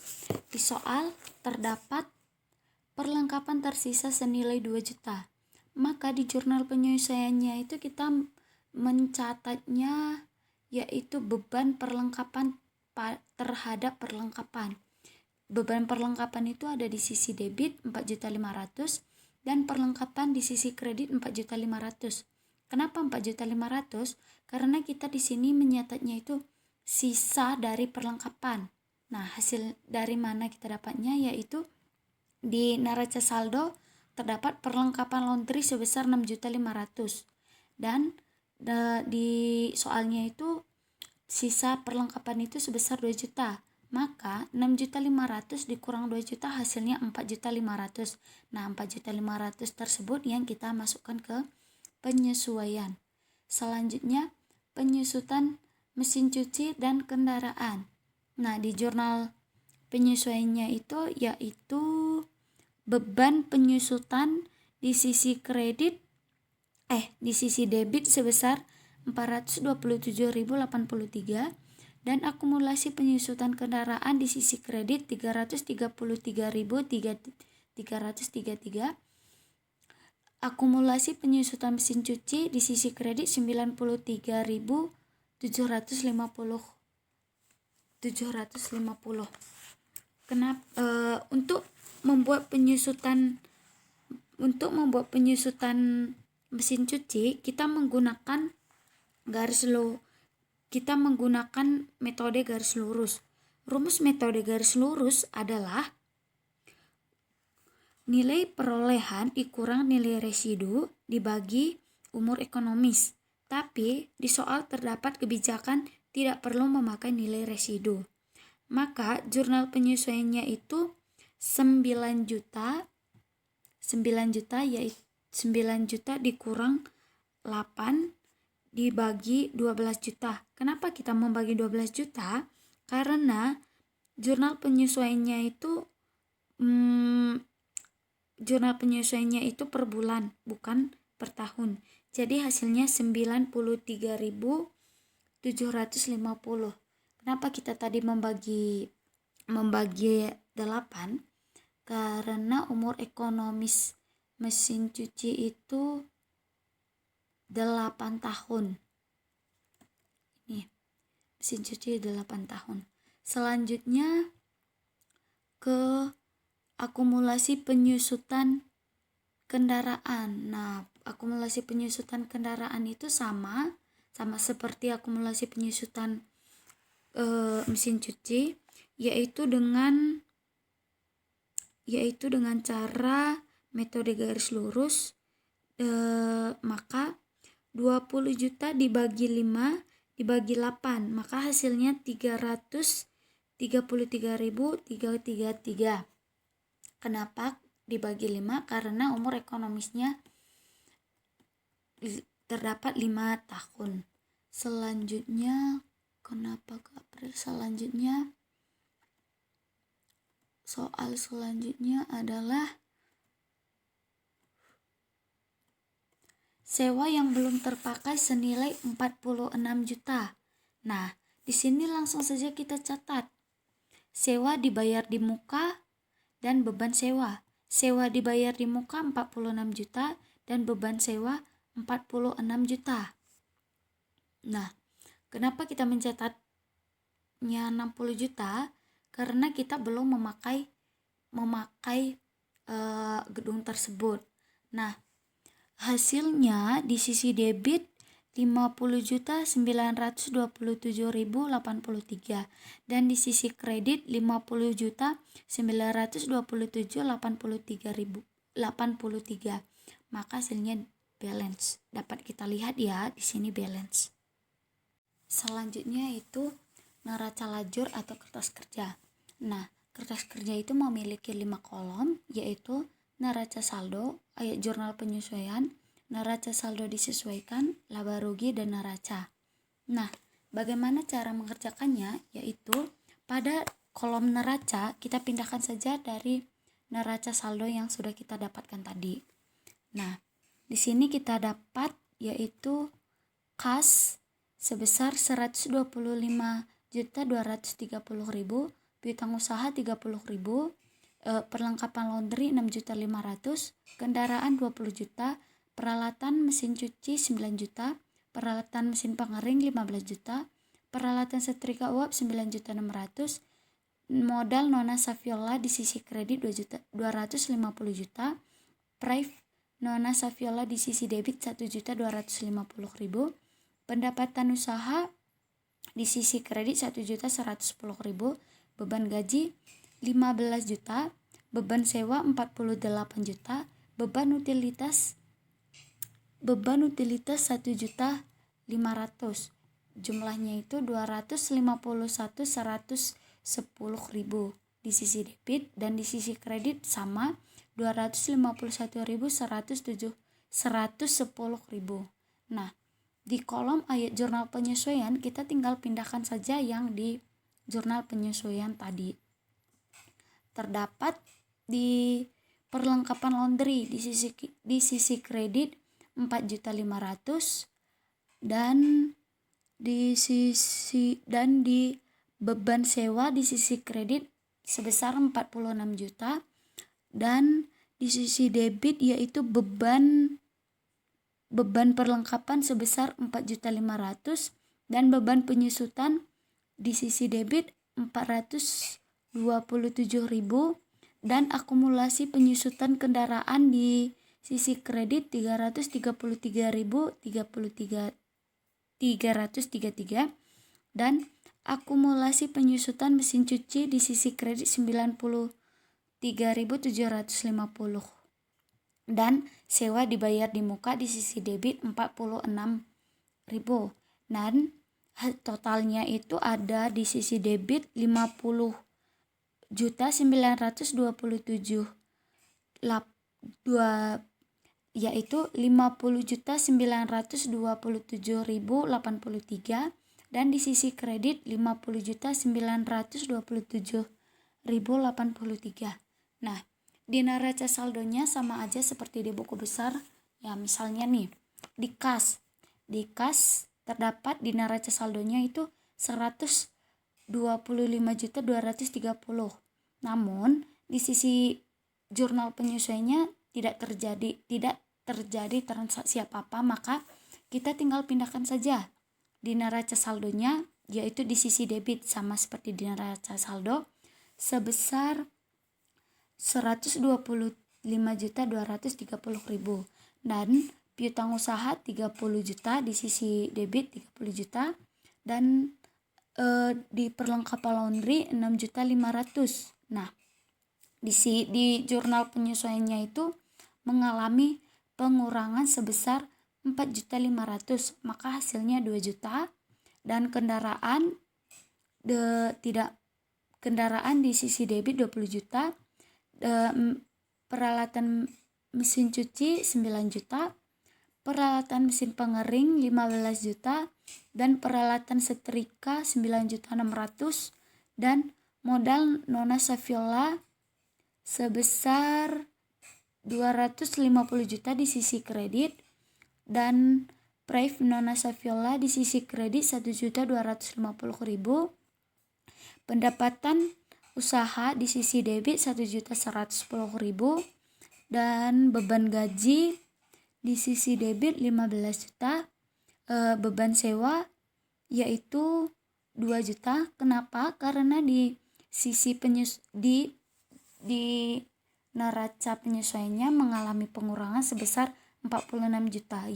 di soal terdapat perlengkapan tersisa senilai 2 juta. Maka di jurnal penyesuaiannya itu kita mencatatnya yaitu beban perlengkapan terhadap perlengkapan. Beban perlengkapan itu ada di sisi debit 4.500.000 dan perlengkapan di sisi kredit 4.500.000. Kenapa 4.500.000? Karena kita di sini menyatatnya itu sisa dari perlengkapan. Nah, hasil dari mana kita dapatnya, yaitu di neraca saldo terdapat perlengkapan laundry sebesar 6.500.000 dan di soalnya itu sisa perlengkapan itu sebesar 2 juta. Maka 6.500.000 dikurang 2 juta hasilnya 4.500.000. Nah, 4.500.000 tersebut yang kita masukkan ke penyesuaian. Selanjutnya penyusutan mesin cuci dan kendaraan. Nah, di jurnal penyesuaiannya itu yaitu beban penyusutan di sisi debit sebesar 427.083 dan akumulasi penyusutan kendaraan di sisi kredit 333.333. Akumulasi penyusutan mesin cuci di sisi kredit 93.750. Untuk membuat penyusutan mesin cuci kita menggunakan metode garis lurus. Rumus metode garis lurus adalah nilai perolehan dikurang nilai residu dibagi umur ekonomis. Tapi di soal terdapat kebijakan tidak perlu memakai nilai residu. Maka jurnal penyesuaiannya itu 9 juta. 9 juta yaitu 9 juta dikurang 8 dibagi 12 juta. Kenapa kita membagi 12 juta? Karena jurnal penyesuaiannya itu per bulan, bukan per tahun. Jadi hasilnya 93.750. Kenapa kita tadi membagi 8? Karena umur ekonomis mesin cuci itu 8 tahun. Ini mesin cuci 8 tahun. Selanjutnya ke akumulasi penyusutan kendaraan. Nah, akumulasi penyusutan kendaraan itu sama seperti akumulasi penyusutan mesin cuci, yaitu dengan cara metode garis lurus. Maka 20 juta dibagi 5 dibagi 8, maka hasilnya 333.333. Kenapa dibagi 5? Karena umur ekonomisnya terdapat 5 tahun. Selanjutnya soal selanjutnya adalah sewa yang belum terpakai senilai 46 juta. Nah, di sini langsung saja kita catat. Sewa dibayar di muka dan beban sewa. Sewa dibayar di muka 46 juta dan beban sewa 46 juta. Nah, kenapa kita mencatatnya 60 juta? Karena kita belum memakai gedung tersebut. Nah, hasilnya di sisi debit 50.927.083 dan di sisi kredit 50.927.083. Maka hasilnya balance. Dapat kita lihat ya di sini balance. Selanjutnya itu neraca lajur atau kertas kerja. Nah, kertas kerja itu memiliki 5 kolom, yaitu neraca saldo, ayat jurnal penyesuaian, neraca saldo disesuaikan, laba rugi, dan neraca. Nah, bagaimana cara mengerjakannya? Yaitu pada kolom neraca kita pindahkan saja dari neraca saldo yang sudah kita dapatkan tadi. Nah, di sini kita dapat yaitu kas sebesar 125.230.000, piutang usaha 30.000, perlengkapan laundry 6.500.000, kendaraan 20 juta, peralatan mesin cuci 9 juta, peralatan mesin pengering 15 juta, peralatan setrika uap 9.600.000, modal Nona Saviola di sisi kredit 250 juta, prive Nona Saviola di sisi debit 1.250.000, pendapatan usaha di sisi kredit 1.110.000, beban gaji 15 juta, beban sewa 48 juta, beban utilitas 1.500.000. Jumlahnya itu 251.110.000 di sisi debit, dan di sisi kredit sama 251.110.000. Nah, di kolom ayat jurnal penyesuaian kita tinggal pindahkan saja yang di jurnal penyesuaian tadi. Terdapat di perlengkapan laundry di sisi kredit 4.500.000 dan di beban sewa di sisi kredit sebesar 46 juta, dan di sisi debit yaitu beban perlengkapan sebesar 4.500.000 dan beban penyusutan di sisi debit 427.000 dan akumulasi penyusutan kendaraan di sisi kredit 333.333 dan akumulasi penyusutan mesin cuci di sisi kredit 93.750 dan sewa dibayar di muka di sisi debit 46.000. Dan totalnya itu ada di sisi debit yaitu 50.927.083 dan di sisi kredit 50.927.083. Nah, di neraca saldonya sama aja seperti di buku besar. Ya, misalnya nih, di kas terdapat di neraca saldonya itu 125.230. Namun, di sisi jurnal penyesuaiannya tidak terjadi transaksi apa-apa, maka kita tinggal pindahkan saja di neraca saldonya, yaitu di sisi debit sama seperti di neraca saldo sebesar 125.230.000 dan piutang usaha 30 juta di sisi debit 30 juta dan di perlengkapan laundry 6.500.000. Nah, di jurnal penyesuaiannya itu mengalami pengurangan sebesar 4.500.000, maka hasilnya 2 juta. Dan kendaraan di sisi debit 20 juta, peralatan mesin cuci 9 juta, peralatan mesin pengering 15 juta, dan peralatan setrika 9.600.000, dan modal Nona Saviola sebesar 250 juta di sisi kredit, dan Brave Nona Saviola di sisi kredit 1.250.000. Pendapatan usaha di sisi debit 1.110.000 dan beban gaji di sisi debit 15 juta. Beban sewa yaitu 2 juta. Kenapa? Karena di sisi di neraca penyesuaiannya mengalami pengurangan sebesar 46 juta,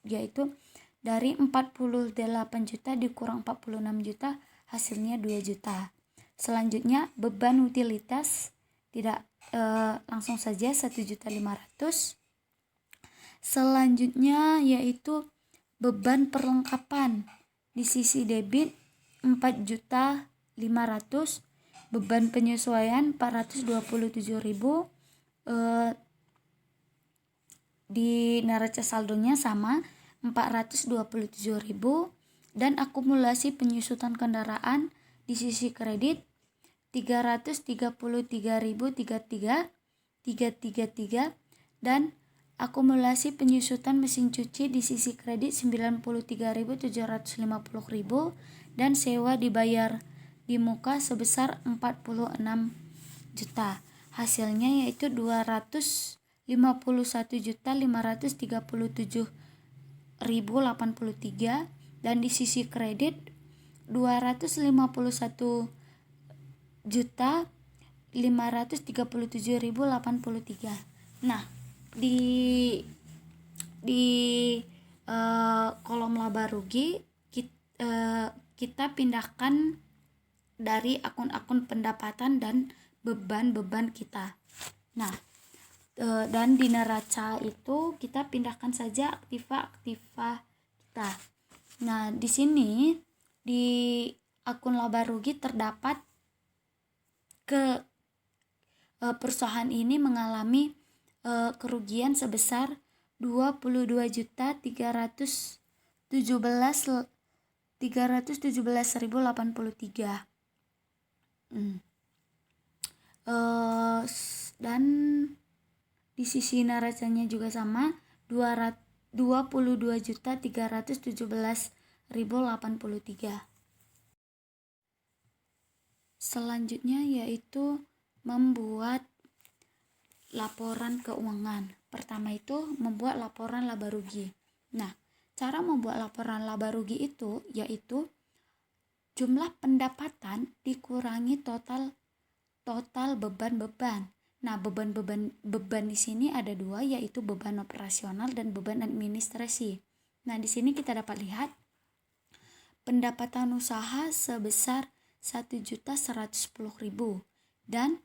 yaitu dari 48 juta dikurang 46 juta hasilnya 2 juta. Selanjutnya beban utilitas tidak langsung saja 1.500.000. Selanjutnya yaitu beban perlengkapan di sisi debit 4.500.000, beban penyesuaian 427.000, di neraca saldonya sama 427.000, dan akumulasi penyusutan kendaraan di sisi kredit 333.333, dan akumulasi penyusutan mesin cuci di sisi kredit 93.750.000, dan sewa dibayar di muka sebesar 46 juta. Hasilnya yaitu 251.537.083, dan di sisi kredit 251.537.083. Nah, di kolom laba rugi kita pindahkan dari akun-akun pendapatan dan beban-beban kita. Nah, dan di neraca itu kita pindahkan saja aktiva-aktiva kita. Nah, di sini di akun laba rugi terdapat perusahaan ini mengalami kerugian sebesar 22.317.083. Dan di sisi neracanya juga sama 22.317.083. Selanjutnya yaitu membuat laporan keuangan. Pertama itu membuat laporan laba rugi. Nah, cara membuat laporan laba rugi itu yaitu jumlah pendapatan dikurangi total beban-beban. Nah, beban di sini ada dua, yaitu beban operasional dan beban administrasi. Nah, di sini kita dapat lihat pendapatan usaha sebesar 1.110.000 dan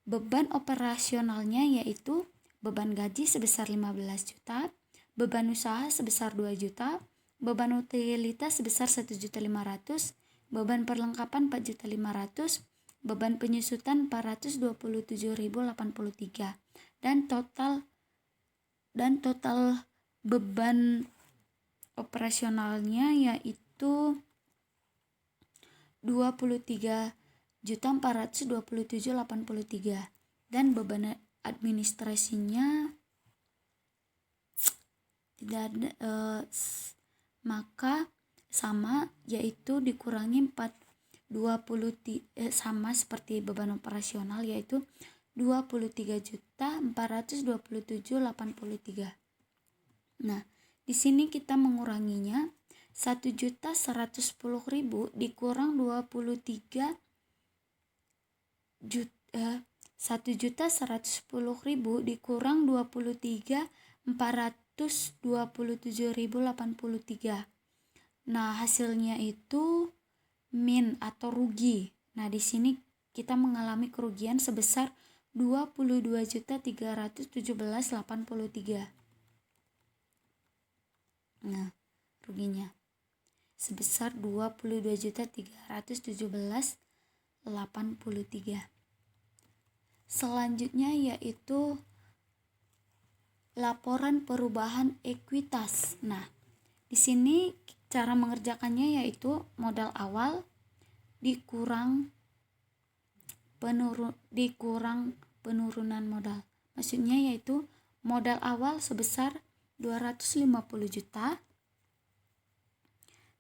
beban operasionalnya yaitu beban gaji sebesar 15 juta, beban usaha sebesar 2 juta, beban utilitas sebesar 1.500.000, beban perlengkapan 4.500.000, beban penyusutan 427.083 dan total beban operasionalnya yaitu 23.427.083 dan beban administrasinya tidak ada, maka sama, yaitu dikurangi sama seperti beban operasional, yaitu 23.427.083. Nah, di sini kita menguranginya 1.110.000 dikurang 1.110.000 dikurang 23.427.083. Nah, hasilnya itu min atau rugi. Nah, di sini kita mengalami kerugian sebesar 22.317.083. Nah, ruginya sebesar 22.317.083. Selanjutnya yaitu laporan perubahan ekuitas. Nah, di sini cara mengerjakannya yaitu modal awal dikurang penurunan modal. Maksudnya yaitu modal awal sebesar 250 juta.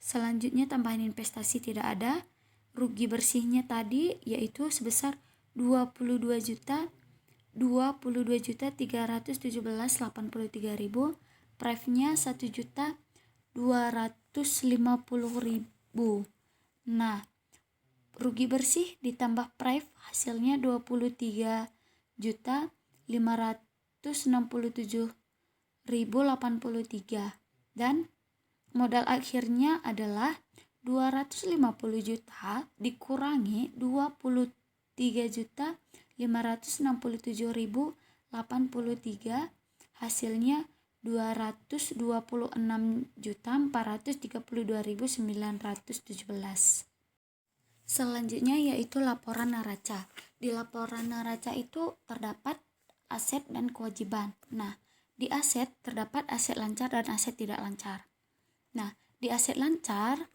Selanjutnya tambahan investasi tidak ada. Rugi bersihnya tadi yaitu sebesar 22.317.083. Prefnya 1.250.000. Nah, rugi bersih ditambah pref hasilnya 23.567.083 dan modal akhirnya adalah 250 juta dikurangi 23.567.083 hasilnya 226.432.917. Selanjutnya yaitu laporan neraca. Di laporan neraca itu terdapat aset dan kewajiban. Nah, di aset terdapat aset lancar dan aset tidak lancar. Nah, di aset lancar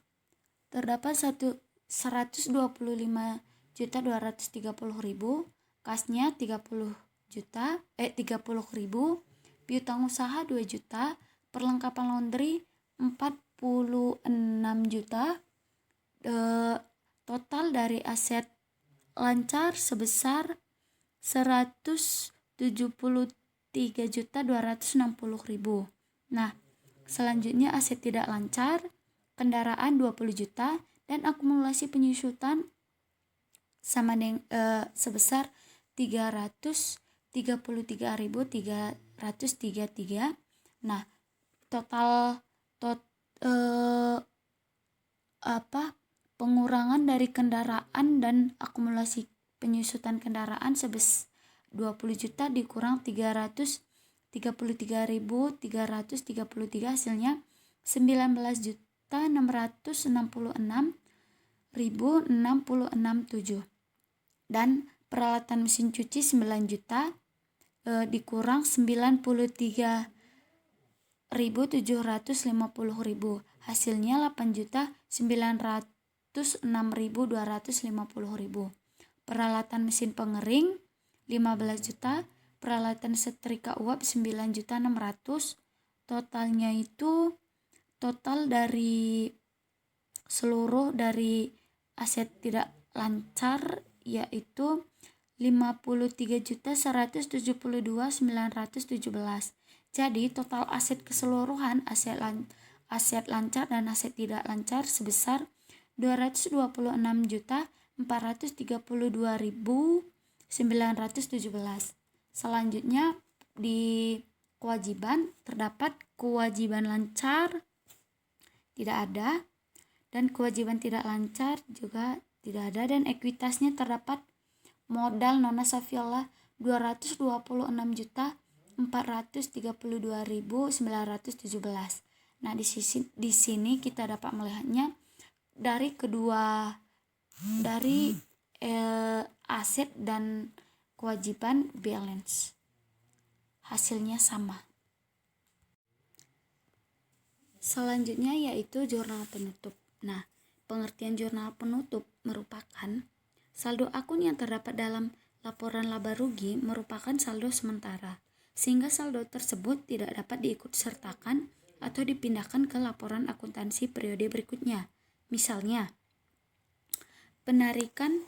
terdapat 125.230.000, kasnya 30.000, piutang usaha 2 juta, perlengkapan laundry 46 juta, total dari aset lancar sebesar 173.260.000. Nah, selanjutnya aset tidak lancar, kendaraan 20 juta dan akumulasi penyusutan sama dengan sebesar 333.333. Nah, total pengurangan dari kendaraan dan akumulasi penyusutan kendaraan sebesar 20 juta dikurang 333.333 hasilnya 19.666.066.7 dan peralatan mesin cuci 9 juta dikurang 93.750.000 hasilnya 8.906.250.000. Peralatan mesin pengering 15 juta, peralatan setrika uap 9.600.000. Totalnya itu total dari seluruh dari aset tidak lancar yaitu 53.172.917. Jadi total aset keseluruhan aset lancar dan aset tidak lancar sebesar 226.432.917. Selanjutnya di kewajiban terdapat kewajiban lancar tidak ada dan kewajiban tidak lancar juga tidak ada dan ekuitasnya terdapat modal Nona Safiola 226.432.917. Nah, di sini kita dapat melihatnya dari aset dan kewajiban balance. Hasilnya sama. Selanjutnya yaitu jurnal penutup. Nah, pengertian jurnal penutup merupakan saldo akun yang terdapat dalam laporan laba rugi merupakan saldo sementara, sehingga saldo tersebut tidak dapat diikutsertakan atau dipindahkan ke laporan akuntansi periode berikutnya. Misalnya, penarikan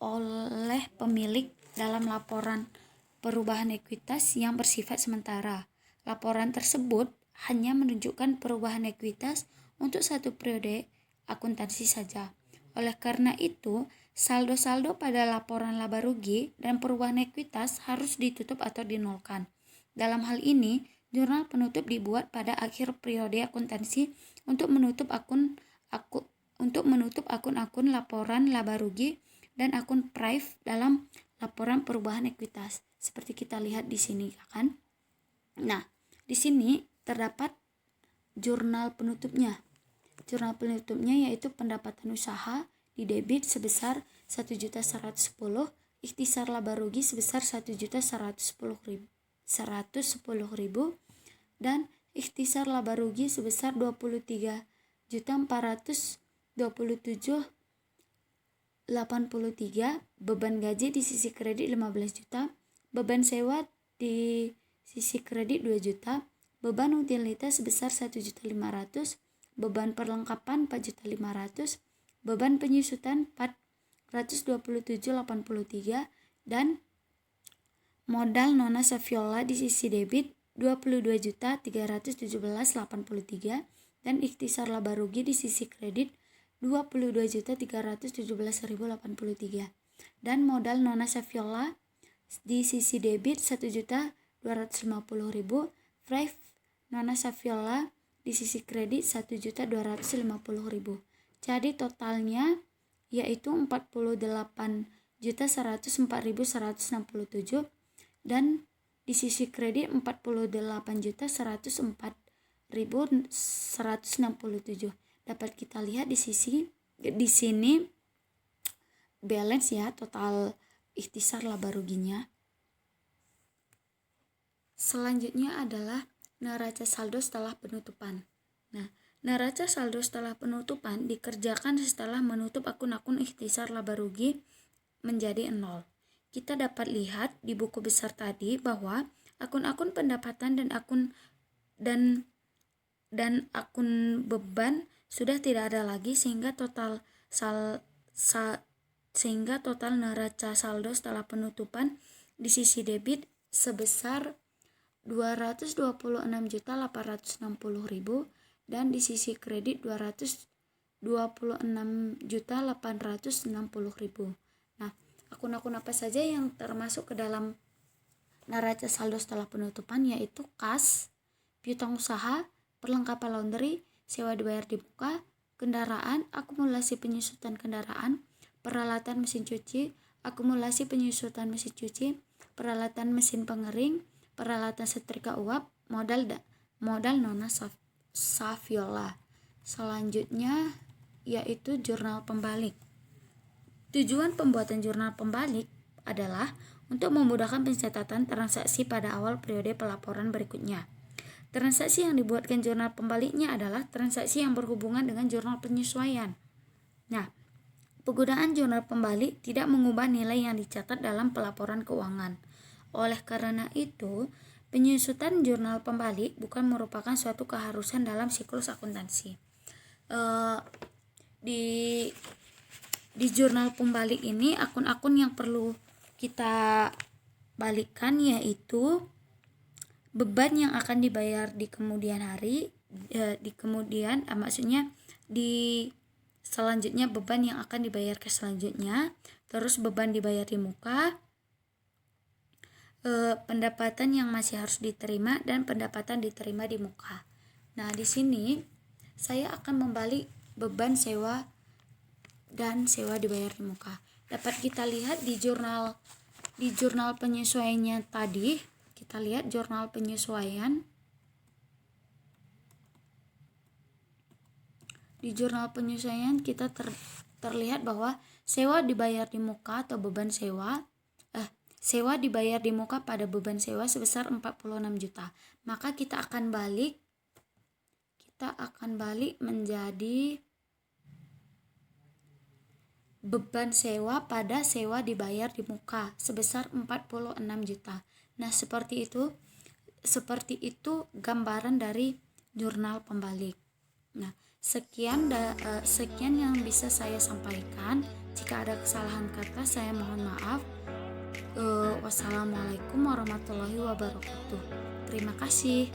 oleh pemilik dalam laporan perubahan ekuitas yang bersifat sementara. Laporan tersebut hanya menunjukkan perubahan ekuitas untuk satu periode akuntansi saja. Oleh karena itu, saldo-saldo pada laporan laba rugi dan perubahan ekuitas harus ditutup atau dinolkan. Dalam hal ini, jurnal penutup dibuat pada akhir periode akuntansi untuk menutup akun-akun laporan laba rugi dan akun prive dalam laporan perubahan ekuitas. Seperti kita lihat di sini kan. Nah, di sini terdapat jurnal penutupnya. Jurnal penutupnya yaitu pendapatan usaha di debit sebesar 1.110.000, ikhtisar laba rugi sebesar 1.110.000 dan ikhtisar laba rugi sebesar 23.427.83, beban gaji di sisi kredit 15 juta, beban sewa di sisi kredit 2 juta, beban utilitas sebesar 1.500.000, beban perlengkapan 4.500.000, beban penyusutan 427.83, dan modal nona saviola di sisi debit 22.317.83 dan ikhtisar laba rugi di sisi kredit 22.317.083 dan modal nona saviola di sisi debit 1.250.000, prive nona saviola di sisi kredit 1.250.000. Jadi totalnya yaitu 48.104.167 dan di sisi kredit 48.104.167. Dapat kita lihat di sini balance ya, total ikhtisar laba ruginya. Selanjutnya adalah neraca saldo setelah penutupan. Nah, neraca saldo setelah penutupan dikerjakan setelah menutup akun-akun ikhtisar laba rugi menjadi 0. Kita dapat lihat di buku besar tadi bahwa akun-akun pendapatan dan akun beban sudah tidak ada lagi, sehingga total neraca saldo setelah penutupan di sisi debit sebesar 226.860.000 dan di sisi kredit 226.860.000. Nah, akun-akun apa saja yang termasuk ke dalam neraca saldo setelah penutupan yaitu kas, piutang usaha, perlengkapan laundry, sewa dibayar di muka, kendaraan, akumulasi penyusutan kendaraan, peralatan mesin cuci, akumulasi penyusutan mesin cuci, peralatan mesin pengering, peralatan setrika uap, modal nona saviola. Selanjutnya yaitu jurnal pembalik. Tujuan pembuatan jurnal pembalik adalah untuk memudahkan pencatatan transaksi pada awal periode pelaporan berikutnya. Transaksi yang dibuatkan jurnal pembaliknya adalah transaksi yang berhubungan dengan jurnal penyesuaian. Nah, penggunaan jurnal pembalik tidak mengubah nilai yang dicatat dalam pelaporan keuangan. Oleh karena itu, penyusutan jurnal pembalik bukan merupakan suatu keharusan dalam siklus akuntansi. Di jurnal pembalik ini akun-akun yang perlu kita balikkan yaitu beban yang akan dibayar di kemudian hari, selanjutnya beban yang akan dibayar ke selanjutnya, terus beban dibayar di muka, pendapatan yang masih harus diterima dan pendapatan diterima di muka. Nah, di sini saya akan membalik beban sewa dan sewa dibayar di muka. Dapat kita lihat di jurnal penyesuaiannya tadi. Kita lihat jurnal penyesuaian. Di jurnal penyesuaian kita terlihat bahwa Sewa dibayar di muka atau beban sewa dibayar di muka pada beban sewa sebesar 46 juta. Maka kita akan balik menjadi beban sewa pada sewa dibayar di muka sebesar 46 juta. Nah, seperti itu gambaran dari jurnal pembalik. Nah, sekian yang bisa saya sampaikan. Jika ada kesalahan kata, saya mohon maaf. Wassalamualaikum warahmatullahi wabarakatuh. Terima kasih.